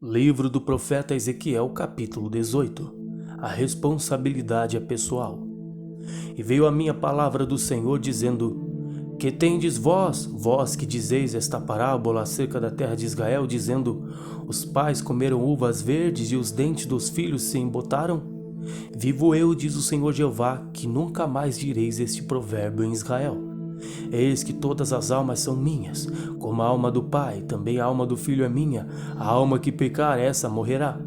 Livro do profeta Ezequiel, capítulo 18. A responsabilidade é pessoal. E veio a minha palavra do Senhor, dizendo: Que tendes vós que dizeis esta parábola acerca da terra de Israel, dizendo: Os pais comeram uvas verdes e os dentes dos filhos se embotaram? Vivo eu, diz o Senhor Jeová, que nunca mais direis este provérbio em Israel. Eis que todas as almas são minhas, como a alma do pai, também a alma do filho é minha, a alma que pecar, essa morrerá.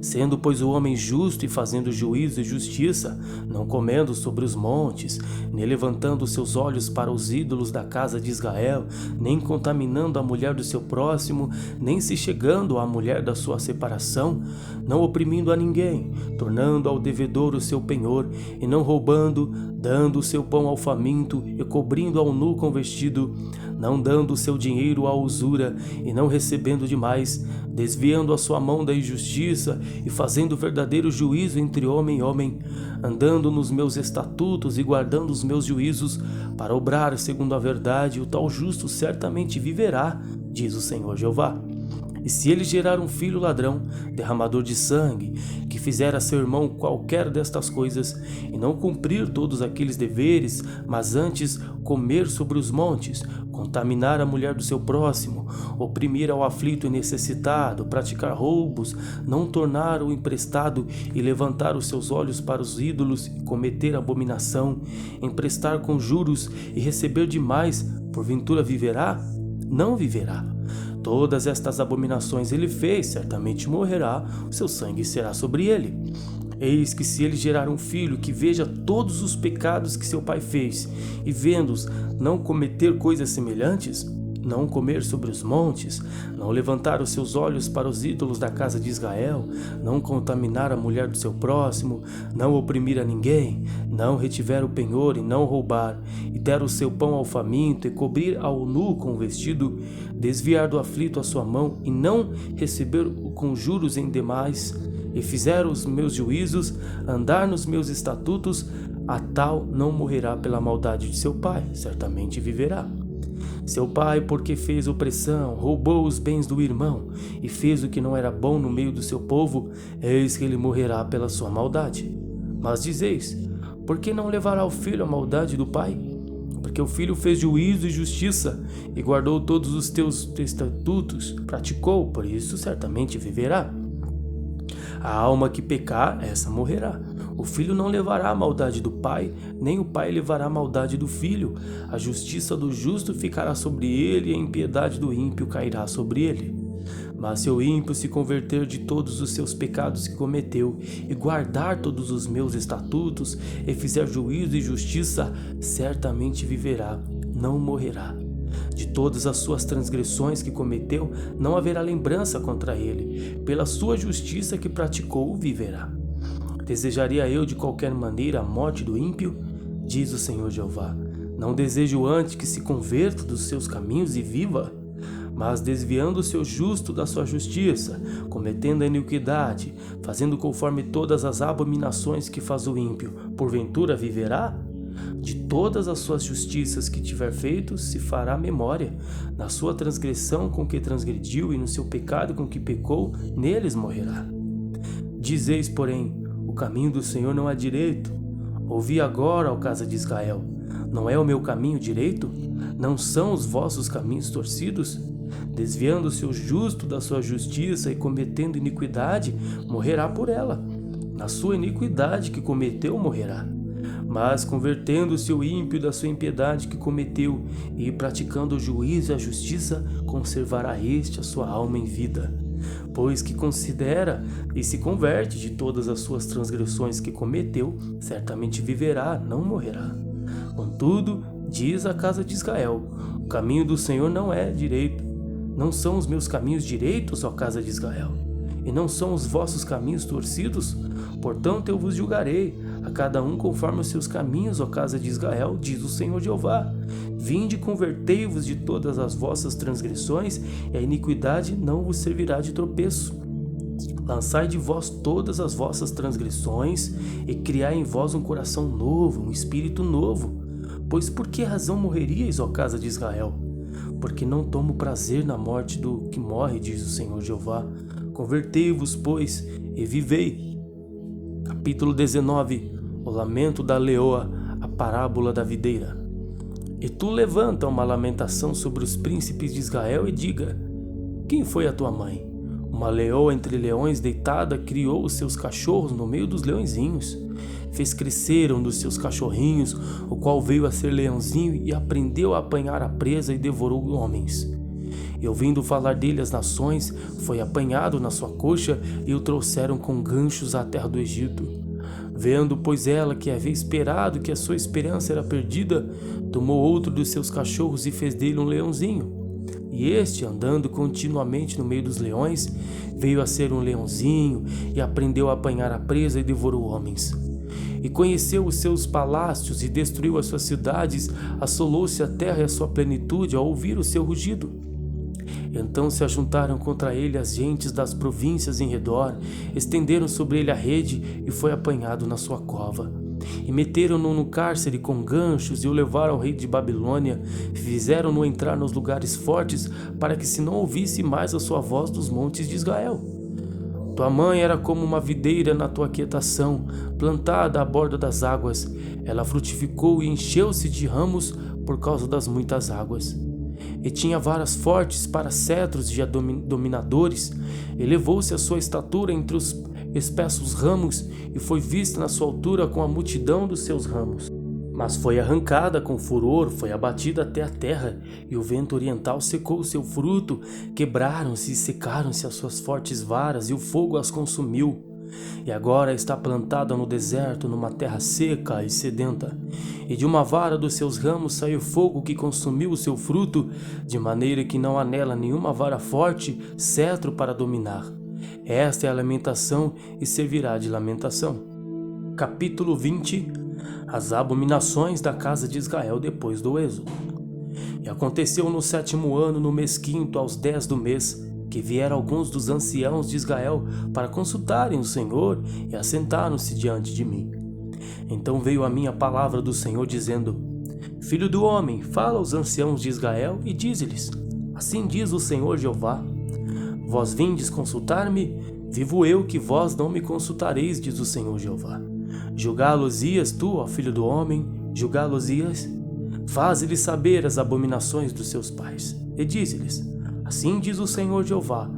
Sendo, pois, o homem justo e fazendo juízo e justiça, não comendo sobre os montes, nem levantando seus olhos para os ídolos da casa de Israel, nem contaminando a mulher do seu próximo, nem se chegando à mulher da sua separação, não oprimindo a ninguém, tornando ao devedor o seu penhor, e não roubando, dando o seu pão ao faminto e cobrindo ao nu com vestido, não dando o seu dinheiro à usura e não recebendo demais, desviando a sua mão da injustiça e fazendo verdadeiro juízo entre homem e homem, andando nos meus estatutos e guardando os meus juízos, para obrar segundo a verdade, o tal justo certamente viverá, diz o Senhor Jeová. E se ele gerar um filho ladrão, derramador de sangue, que fizer a seu irmão qualquer destas coisas, e não cumprir todos aqueles deveres, mas antes comer sobre os montes, contaminar a mulher do seu próximo, oprimir ao aflito e necessitado, praticar roubos, não tornar o emprestado e levantar os seus olhos para os ídolos e cometer abominação, emprestar com juros e receber demais, porventura viverá? Não viverá. Todas estas abominações ele fez, certamente morrerá, o seu sangue será sobre ele. Eis que se ele gerar um filho que veja todos os pecados que seu pai fez, e vendo-os não cometer coisas semelhantes, não comer sobre os montes, não levantar os seus olhos para os ídolos da casa de Israel, não contaminar a mulher do seu próximo, não oprimir a ninguém, não retiver o penhor e não roubar, e der o seu pão ao faminto e cobrir ao nu com o vestido, desviar do aflito a sua mão e não receber com juros em demais, e fizer os meus juízos, andar nos meus estatutos, a tal não morrerá pela maldade de seu pai, certamente viverá. Seu pai, porque fez opressão, roubou os bens do irmão e fez o que não era bom no meio do seu povo, eis que ele morrerá pela sua maldade. Mas dizeis: por que não levará o filho a maldade do pai? Porque o filho fez juízo e justiça e guardou todos os teus estatutos, praticou, por isso certamente viverá. A alma que pecar, essa morrerá. O filho não levará a maldade do pai, nem o pai levará a maldade do filho. A justiça do justo ficará sobre ele e a impiedade do ímpio cairá sobre ele. Mas se o ímpio se converter de todos os seus pecados que cometeu e guardar todos os meus estatutos e fizer juízo e justiça, certamente viverá, não morrerá. De todas as suas transgressões que cometeu, não haverá lembrança contra ele. Pela sua justiça que praticou, viverá. Desejaria eu de qualquer maneira a morte do ímpio? Diz o Senhor Jeová. Não desejo antes que se converta dos seus caminhos e viva? Mas desviando o seu justo da sua justiça, cometendo a iniquidade, fazendo conforme todas as abominações que faz o ímpio, porventura viverá? De todas as suas justiças que tiver feito, se fará memória. Na sua transgressão com que transgrediu e no seu pecado com que pecou, neles morrerá. Dizeis, porém: o caminho do Senhor não é direito. Ouvi agora, ó casa de Israel: não é o meu caminho direito? Não são os vossos caminhos torcidos? Desviando-se o justo da sua justiça e cometendo iniquidade, morrerá por ela. Na sua iniquidade que cometeu, morrerá. Mas convertendo-se o ímpio da sua impiedade que cometeu e praticando o juízo e a justiça, conservará este a sua alma em vida. Pois que considera e se converte de todas as suas transgressões que cometeu, certamente viverá, não morrerá. Contudo, diz a casa de Israel: o caminho do Senhor não é direito. Não são os meus caminhos direitos, ó casa de Israel? E não são os vossos caminhos torcidos? Portanto eu vos julgarei, a cada um conforme os seus caminhos, ó casa de Israel, diz o Senhor Jeová. Vinde e convertei-vos de todas as vossas transgressões, e a iniquidade não vos servirá de tropeço. Lançai de vós todas as vossas transgressões, e criai em vós um coração novo, um espírito novo. Pois por que razão morreríeis, ó casa de Israel? Porque não tomo prazer na morte do que morre, diz o Senhor Jeová. Convertei-vos, pois, e vivei. Capítulo 19. O lamento da leoa, a parábola da videira. E tu levanta uma lamentação sobre os príncipes de Israel e diga: quem foi a tua mãe? Uma leoa entre leões deitada criou os seus cachorros no meio dos leõezinhos. Fez crescer um dos seus cachorrinhos, o qual veio a ser leãozinho e aprendeu a apanhar a presa e devorou homens. E ouvindo falar dele as nações, foi apanhado na sua coxa e o trouxeram com ganchos à terra do Egito. Vendo, pois, ela que havia esperado que a sua esperança era perdida, tomou outro dos seus cachorros e fez dele um leãozinho. E este, andando continuamente no meio dos leões, veio a ser um leãozinho e aprendeu a apanhar a presa e devorou homens. E conheceu os seus palácios e destruiu as suas cidades, assolou-se a terra e a sua plenitude ao ouvir o seu rugido. Então se ajuntaram contra ele as gentes das províncias em redor, estenderam sobre ele a rede e foi apanhado na sua cova. E meteram-no no cárcere com ganchos e o levaram ao rei de Babilônia, fizeram-no entrar nos lugares fortes para que se não ouvisse mais a sua voz dos montes de Israel. Tua mãe era como uma videira na tua quietação, plantada à borda das águas. Ela frutificou e encheu-se de ramos por causa das muitas águas. E tinha varas fortes para cetros de dominadores. Elevou-se a sua estatura entre os espessos ramos e foi vista na sua altura com a multidão dos seus ramos. Mas foi arrancada com furor, foi abatida até a terra, e o vento oriental secou o seu fruto, quebraram-se e secaram-se as suas fortes varas, e o fogo as consumiu. E agora está plantada no deserto, numa terra seca e sedenta. E de uma vara dos seus ramos saiu fogo que consumiu o seu fruto, de maneira que não há nela nenhuma vara forte, cetro para dominar. Esta é a lamentação e servirá de lamentação. Capítulo 20. As abominações da casa de Israel depois do êxodo. E aconteceu no 7º ano, no mês 5º, aos 10 do mês, que vieram alguns dos anciãos de Israel para consultarem o Senhor e assentaram-se diante de mim. Então veio a mim a palavra do Senhor dizendo: Filho do homem, fala aos anciãos de Israel e dize-lhes: assim diz o Senhor Jeová: vós vindes consultar-me, vivo eu que vós não me consultareis, diz o Senhor Jeová. Julgá-los-ias tu, ó filho do homem, julgá-los-ias? Faze-lhes saber as abominações dos seus pais, e dize-lhes: assim diz o Senhor Jeová: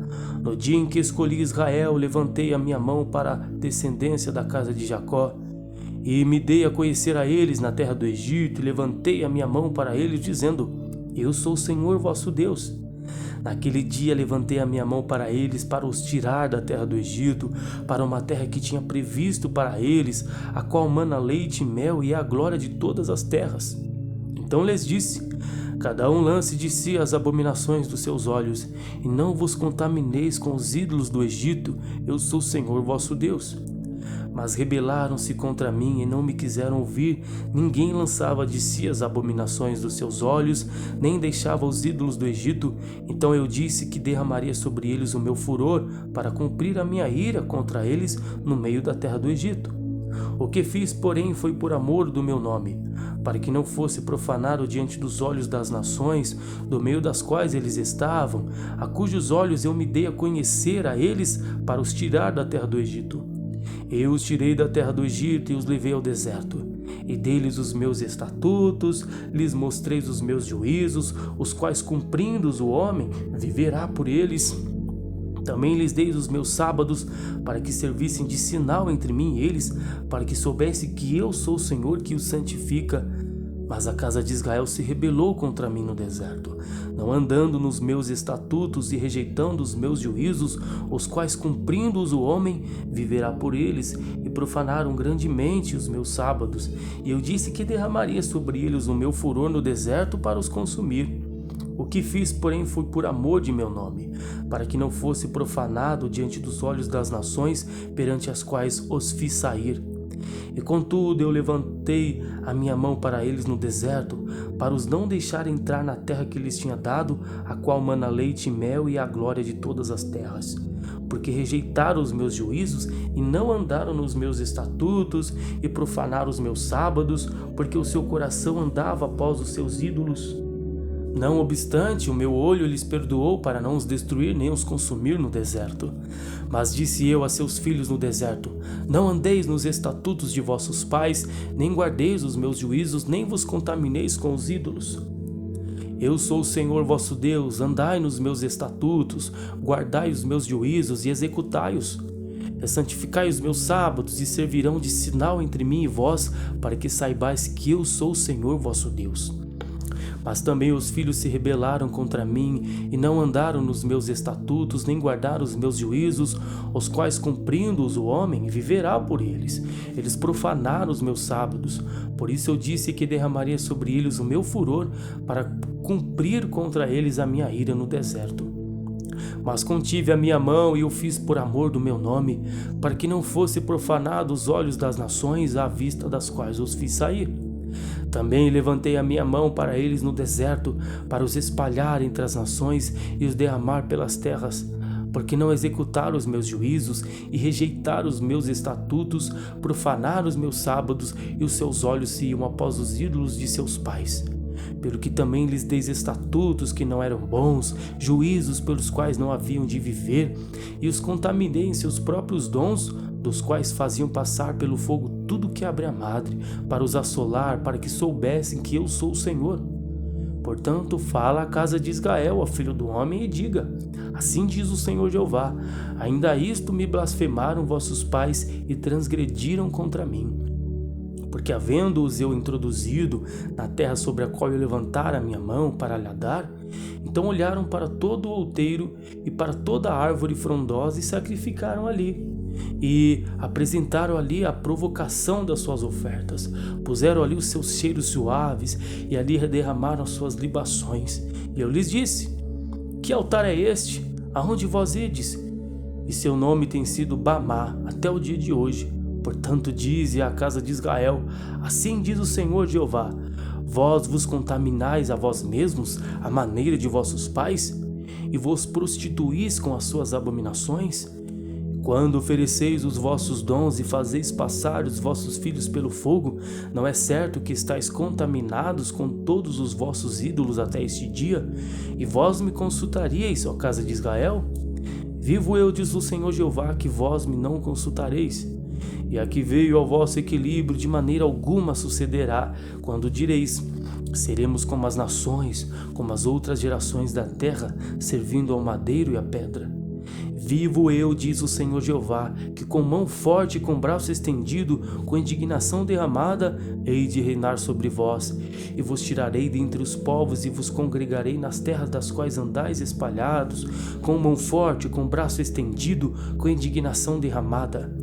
no dia em que escolhi Israel, levantei a minha mão para a descendência da casa de Jacó, e me dei a conhecer a eles na terra do Egito, e levantei a minha mão para eles, dizendo: eu sou o Senhor vosso Deus. Naquele dia levantei a minha mão para eles, para os tirar da terra do Egito, para uma terra que tinha previsto para eles, a qual mana leite e mel, e é a glória de todas as terras. Então lhes disse: cada um lance de si as abominações dos seus olhos, e não vos contamineis com os ídolos do Egito, eu sou o Senhor vosso Deus. Mas rebelaram-se contra mim e não me quiseram ouvir. Ninguém lançava de si as abominações dos seus olhos, nem deixava os ídolos do Egito. Então eu disse que derramaria sobre eles o meu furor, para cumprir a minha ira contra eles no meio da terra do Egito. O que fiz, porém, foi por amor do meu nome, para que não fosse profanado diante dos olhos das nações, do meio das quais eles estavam, a cujos olhos eu me dei a conhecer a eles, para os tirar da terra do Egito. Eu os tirei da terra do Egito e os levei ao deserto, e dei-lhes os meus estatutos, lhes mostrei os meus juízos, os quais cumprindo-os o homem viverá por eles. Também lhes dei os meus sábados, para que servissem de sinal entre mim e eles, para que soubesse que eu sou o Senhor que os santifica. Mas a casa de Israel se rebelou contra mim no deserto, não andando nos meus estatutos e rejeitando os meus juízos, os quais cumprindo-os o homem viverá por eles, e profanaram grandemente os meus sábados. E eu disse que derramaria sobre eles o meu furor no deserto para os consumir. O que fiz, porém, foi por amor de meu nome, para que não fosse profanado diante dos olhos das nações perante as quais os fiz sair. E contudo eu levantei a minha mão para eles no deserto, para os não deixar entrar na terra que lhes tinha dado, a qual mana leite e mel, e a glória de todas as terras. Porque rejeitaram os meus juízos e não andaram nos meus estatutos, e profanaram os meus sábados, porque o seu coração andava após os seus ídolos. Não obstante, o meu olho lhes perdoou para não os destruir nem os consumir no deserto. Mas disse eu a seus filhos no deserto: não andeis nos estatutos de vossos pais, nem guardeis os meus juízos, nem vos contamineis com os ídolos. Eu sou o Senhor vosso Deus, andai nos meus estatutos, guardai os meus juízos e executai-os. Santificai os meus sábados e servirão de sinal entre mim e vós, para que saibais que eu sou o Senhor vosso Deus. Mas também os filhos se rebelaram contra mim e não andaram nos meus estatutos, nem guardaram os meus juízos, os quais cumprindo-os o homem viverá por eles. Eles profanaram os meus sábados, por isso eu disse que derramaria sobre eles o meu furor para cumprir contra eles a minha ira no deserto. Mas contive a minha mão e o fiz por amor do meu nome, para que não fosse profanado os olhos das nações à vista das quais os fiz sair. Também levantei a minha mão para eles no deserto, para os espalhar entre as nações e os derramar pelas terras, porque não executaram os meus juízos e rejeitaram os meus estatutos, profanaram os meus sábados e os seus olhos se iam após os ídolos de seus pais. Pelo que também lhes dei estatutos que não eram bons, juízos pelos quais não haviam de viver, e os contaminei em seus próprios dons, dos quais faziam passar pelo fogo tudo que abre a madre, para os assolar, para que soubessem que eu sou o Senhor. Portanto, fala à casa de Israel, ó filho do homem, e diga: assim diz o Senhor Jeová, ainda isto me blasfemaram vossos pais e transgrediram contra mim. Porque havendo-os eu introduzido na terra sobre a qual eu levantara a minha mão para lhe dar, então olharam para todo o outeiro e para toda a árvore frondosa e sacrificaram ali. E apresentaram ali a provocação das suas ofertas, puseram ali os seus cheiros suaves e ali derramaram as suas libações. E eu lhes disse: que altar é este, aonde vós ides? E seu nome tem sido Bamá até o dia de hoje. Portanto dize à casa de Israel: assim diz o Senhor Jeová, vós vos contaminais a vós mesmos à maneira de vossos pais, e vos prostituís com as suas abominações? Quando ofereceis os vossos dons e fazeis passar os vossos filhos pelo fogo, não é certo que estáis contaminados com todos os vossos ídolos até este dia? E vós me consultaríeis, ó casa de Israel? Vivo eu, diz o Senhor Jeová, que vós me não consultareis. E aqui veio ao vosso equilíbrio, de maneira alguma sucederá, quando direis: seremos como as nações, como as outras gerações da terra, servindo ao madeiro e à pedra. Vivo eu, diz o Senhor Jeová, que com mão forte e com braço estendido, com indignação derramada, hei de reinar sobre vós, e vos tirarei dentre os povos e vos congregarei nas terras das quais andais espalhados, com mão forte, com braço estendido, com indignação derramada.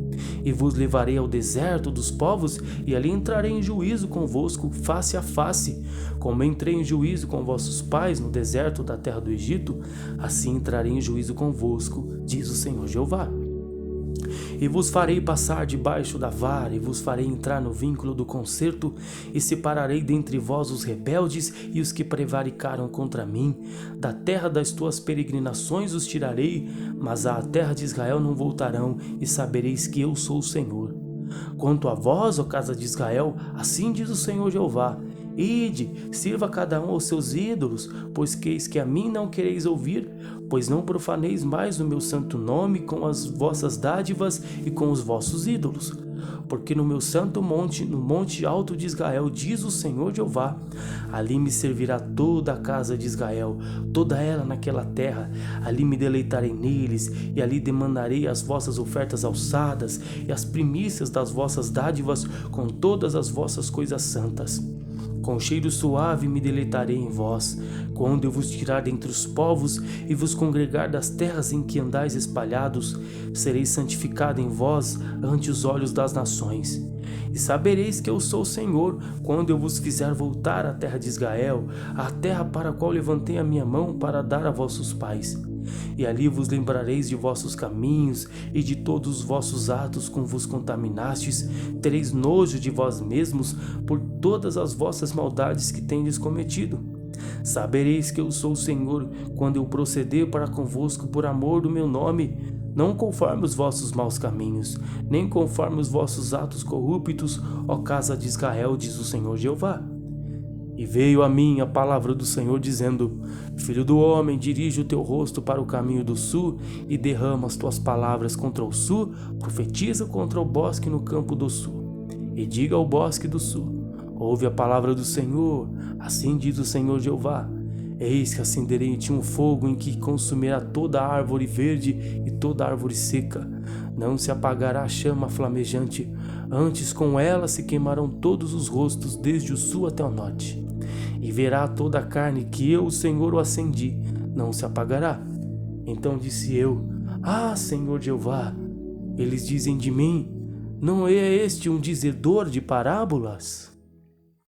E vos levarei ao deserto dos povos, e ali entrarei em juízo convosco face a face. Como entrei em juízo com vossos pais no deserto da terra do Egito, assim entrarei em juízo convosco, diz o Senhor Jeová. E vos farei passar debaixo da vara, e vos farei entrar no vínculo do concerto, e separarei dentre vós os rebeldes e os que prevaricaram contra mim. Da terra das tuas peregrinações os tirarei, mas à terra de Israel não voltarão, e sabereis que eu sou o Senhor. Quanto a vós, ó casa de Israel, assim diz o Senhor Jeová: ide, sirva cada um aos seus ídolos, pois que eis que a mim não quereis ouvir, pois não profaneis mais o meu santo nome com as vossas dádivas e com os vossos ídolos. Porque no meu santo monte, no monte alto de Israel, diz o Senhor Jeová, ali me servirá toda a casa de Israel, toda ela naquela terra, ali me deleitarei neles, e ali demandarei as vossas ofertas alçadas, e as primícias das vossas dádivas, com todas as vossas coisas santas. Com cheiro suave me deleitarei em vós, quando eu vos tirar dentre os povos e vos congregar das terras em que andais espalhados, sereis santificado em vós ante os olhos das nações. E sabereis que eu sou o Senhor, quando eu vos fizer voltar à terra de Israel, à terra para a qual levantei a minha mão para dar a vossos pais. E ali vos lembrareis de vossos caminhos e de todos os vossos atos com vos contaminastes, tereis nojo de vós mesmos por todas as vossas maldades que tendes cometido. Sabereis que eu sou o Senhor, quando eu proceder para convosco por amor do meu nome, não conforme os vossos maus caminhos, nem conforme os vossos atos corruptos, ó casa de Israel, diz o Senhor Jeová. E veio a mim a palavra do Senhor dizendo: Filho do homem, dirige o teu rosto para o caminho do sul e derrama as tuas palavras contra o sul, profetiza contra o bosque no campo do sul. E diga ao bosque do sul: ouve a palavra do Senhor, assim diz o Senhor Jeová. Eis que acenderei em ti um fogo em que consumirá toda a árvore verde e toda a árvore seca. Não se apagará a chama flamejante, antes com ela se queimarão todos os rostos, desde o sul até o norte. E verá toda a carne que eu, o Senhor, o acendi, não se apagará. Então disse eu: Ah, Senhor Jeová, eles dizem de mim: não é este um dizedor de parábolas?